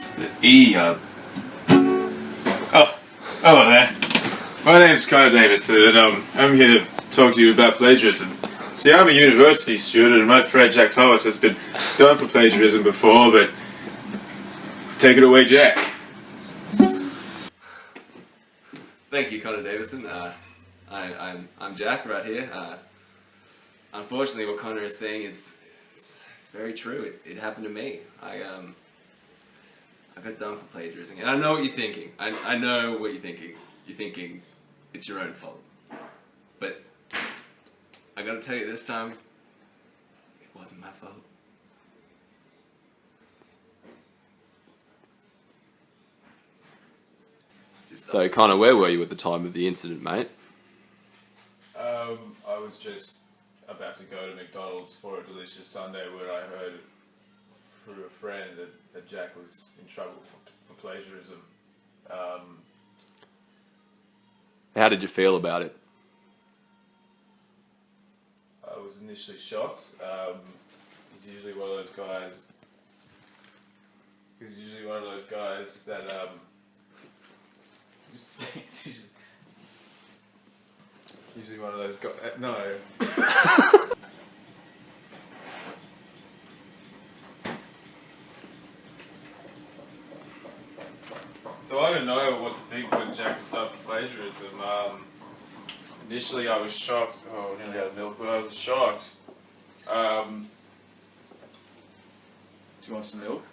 It's the E. Oh, hello there. My name's Connor Davidson, and I'm here to talk to you about plagiarism. See, I'm a university student, and my friend Jack Thomas has been done for plagiarism before, but take it away, Jack. Thank you, Connor Davidson. I'm Jack right here. Unfortunately, what Connor is saying is it's very true. It happened to me. I got done for plagiarizing, and I know what you're thinking. I know what you're thinking. You're thinking it's your own fault, but I gotta tell you this time, it wasn't my fault. So, Connor, where were you at the time of the incident, mate? I was just about to go to McDonald's for a delicious Sunday when I heard through a friend that Jack was in trouble for plagiarism. How did you feel about it? I was initially shocked. He's usually one of those guys. That he's usually one of those guys. No. So I don't know what to think when Jack was done for plagiarism. Initially I was shocked. Oh, nearly out of milk, but I was shocked. Do you want some milk?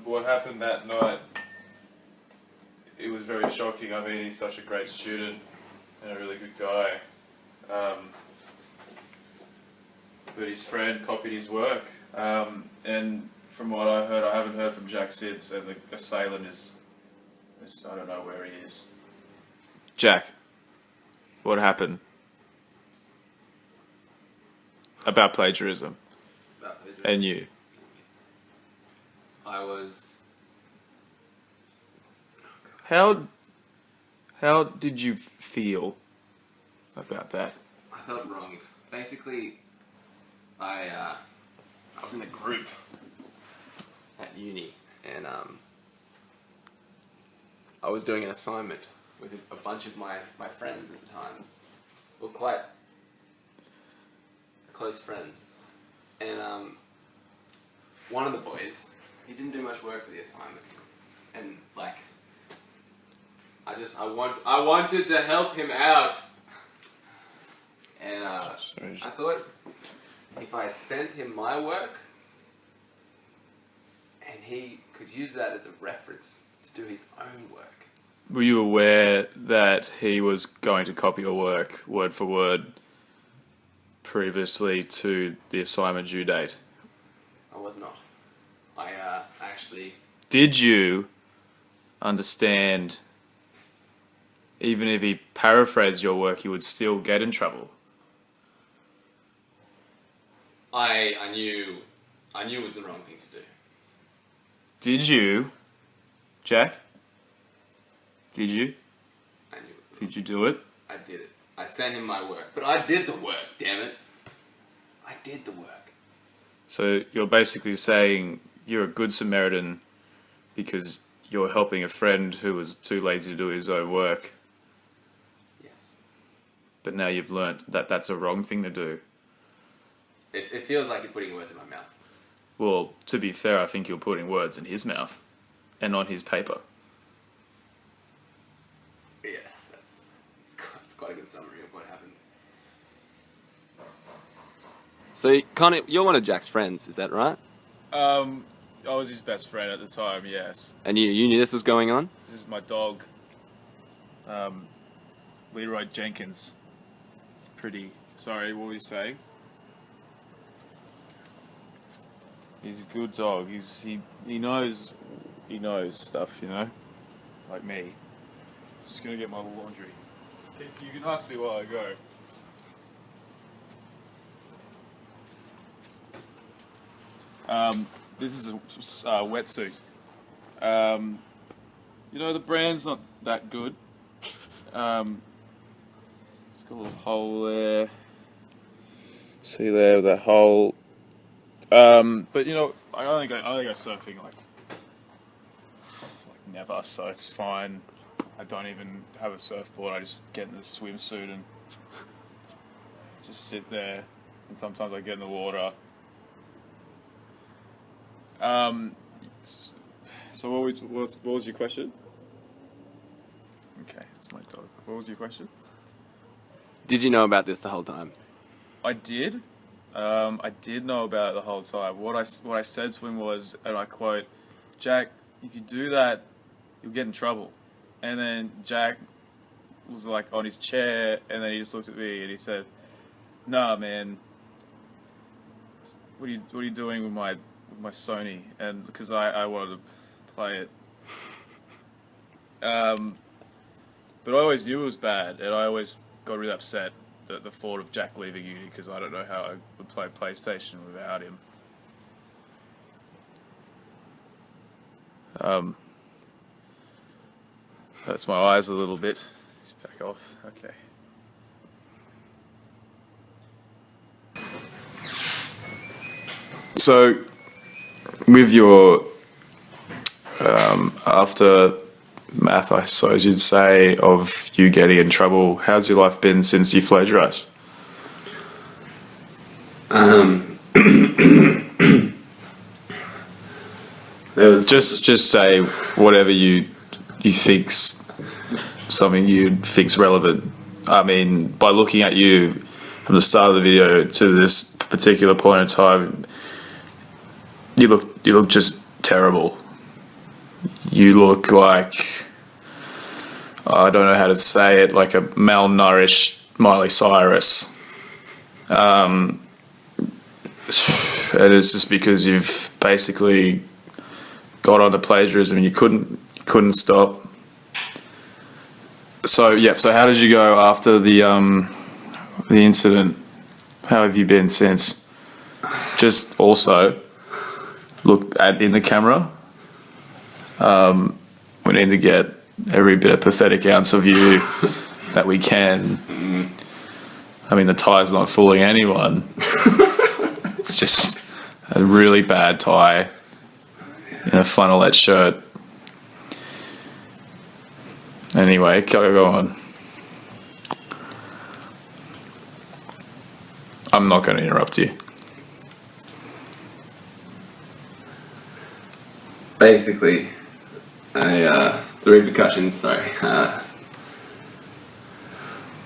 What happened that night, it was very shocking. I mean, he's such a great student and a really good guy. But his friend copied his work. And from what I heard, I haven't heard from Jack since, and the assailant is I don't know where he is. Jack, what happened? About plagiarism. And you. I was... How did you feel about that? I felt wronged. Basically, I was in a group at uni, and I was doing an assignment with a bunch of my friends at the time. We were quite close friends, and one of the boys, he didn't do much work for the assignment, and like, I wanted to help him out, and I thought if I sent him my work, and he could use that as a reference to do his own work. Were you aware that he was going to copy your work word for word previously to the assignment due date? I was not. I actually... Did you understand, even if he paraphrased your work, you would still get in trouble? I knew it was the wrong thing to do. Did you, Jack? Did you? I knew it was the Did you do it? I did it. I sent him my work. But I did the work, damn it. I did the work. So you're basically saying you're a good Samaritan because you're helping a friend who was too lazy to do his own work. Yes. But now you've learnt that that's a wrong thing to do. It feels like you're putting words in my mouth. Well, to be fair, I think you're putting words in his mouth and on his paper. Yes, that's quite a good summary of what happened. So, Connor, you're one of Jack's friends, is that right? I was his best friend at the time, yes. And you knew this was going on? This is my dog, Leroy Jenkins. It's pretty... Sorry, what were you saying? He's a good dog. He knows stuff, you know, like me. Just gonna get my laundry. You can ask me while I go. This is a wetsuit. You know, the brand's not that good. It's got a little hole there. See there, that hole. But you know, I only go surfing like never, so it's fine. I don't even have a surfboard. I just get in the swimsuit and just sit there, and sometimes I get in the water. So what was your question? Okay, it's my dog. What was your question? Did you know about this the whole time? I did. I did know about it the whole time. What I said to him was, and I quote, "Jack, if you do that, you'll get in trouble." And then Jack was like on his chair, and then he just looked at me and he said, "Nah, man, what are you doing with my Sony?" And because I wanted to play it, but I always knew it was bad, and I always got really upset at the thought of Jack leaving uni because I don't know how I would play PlayStation without him. Hurts my eyes a little bit. Back off. Okay. So, with your after math, I suppose you'd say, of you getting in trouble, how's your life been since you plagiarised? There was Just say whatever you think's something you'd think's relevant. I mean, by looking at you from the start of the video to this particular point in time, you look just terrible. You look like, I don't know how to say it, like a malnourished Miley Cyrus. And it's just because you've basically got onto plagiarism and you couldn't stop. So yeah, so how did you go after the incident? How have you been since? Just also look in the camera. We need to get every bit of pathetic ounce of you that we can. I mean, the tie's not fooling anyone. It's just a really bad tie in a flannelette shirt. Anyway, go on. I'm not going to interrupt you. basically the repercussions. Sorry,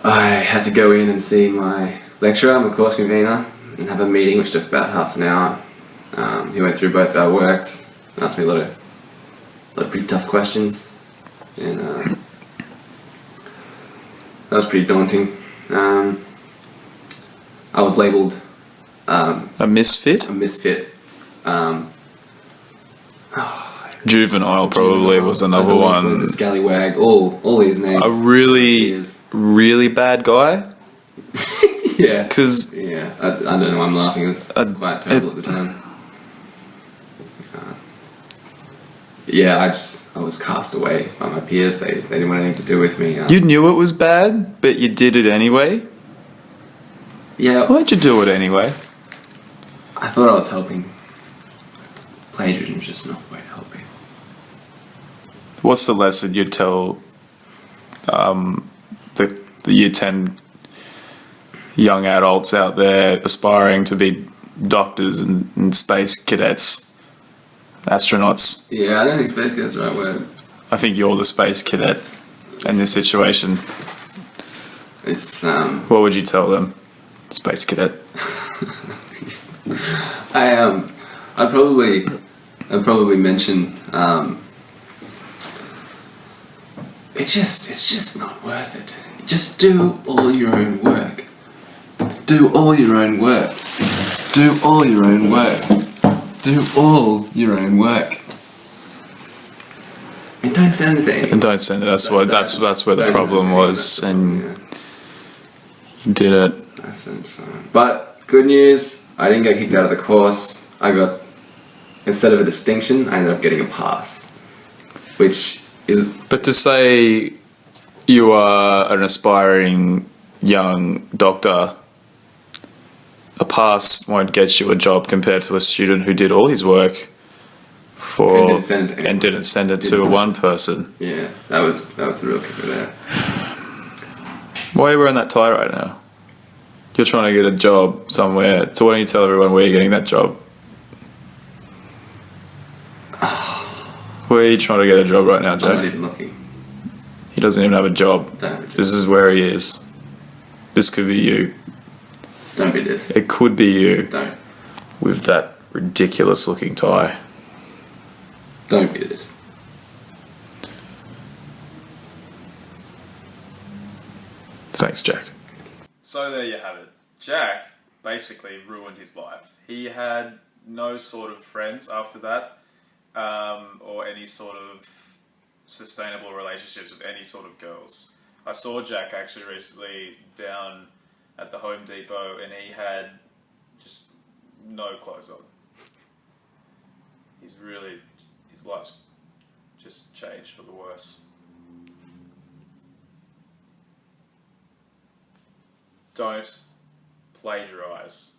I had to go in and see my lecturer, my course convener, and have a meeting which took about half an hour. He went through both of our works and asked me a lot of pretty tough questions, and that was pretty daunting. I was labelled a misfit. A misfit. Juvenile probably was another one. The scallywag. All these names. A really bad guy. Yeah. Because I don't know why I'm laughing. It was quite terrible at the time. I was cast away by my peers. They didn't want anything to do with me. You knew it was bad, but you did it anyway? Yeah. Why'd you do it anyway? I thought I was helping. Plagiarism is just not the way to help people. What's the lesson you'd tell the year 10 young adults out there aspiring to be doctors and space cadets, astronauts? Yeah, I don't think space cadet's the right word. I think you're the space cadet in this situation. It's What would you tell them, space cadet? I'd probably mention it's just not worth it. Just do all your own work. Do all your own work. Do all your own work. Do all your own work. And don't send it to anyone. And don't send it. That's where the problem was, and you did it. I sent it to someone. But good news, I didn't get kicked out of the course. I got, instead of a distinction, I ended up getting a pass, which is... But to say you are an aspiring young doctor, a pass won't get you a job compared to a student who did all his work. for And didn't send it to anyone. and didn't send it Didn't to send one person. Yeah, that was the real kicker there. Why are you wearing that tie right now? You're trying to get a job somewhere, so why don't you tell everyone where you're getting that job? Where are you trying to get a job right now, I'm Jack? not even looking. He doesn't even have a job. Don't have a job. This is where he is. This could be you. Don't be this. It could be you Don't. with that ridiculous looking tie. Don't be this. Thanks, Jack. So there you have it. Jack basically ruined his life. He had no sort of friends after that, or any sort of sustainable relationships with any sort of girls. I saw Jack actually recently down at the Home Depot, and he had just no clothes on. His life's just changed for the worse. Don't plagiarize.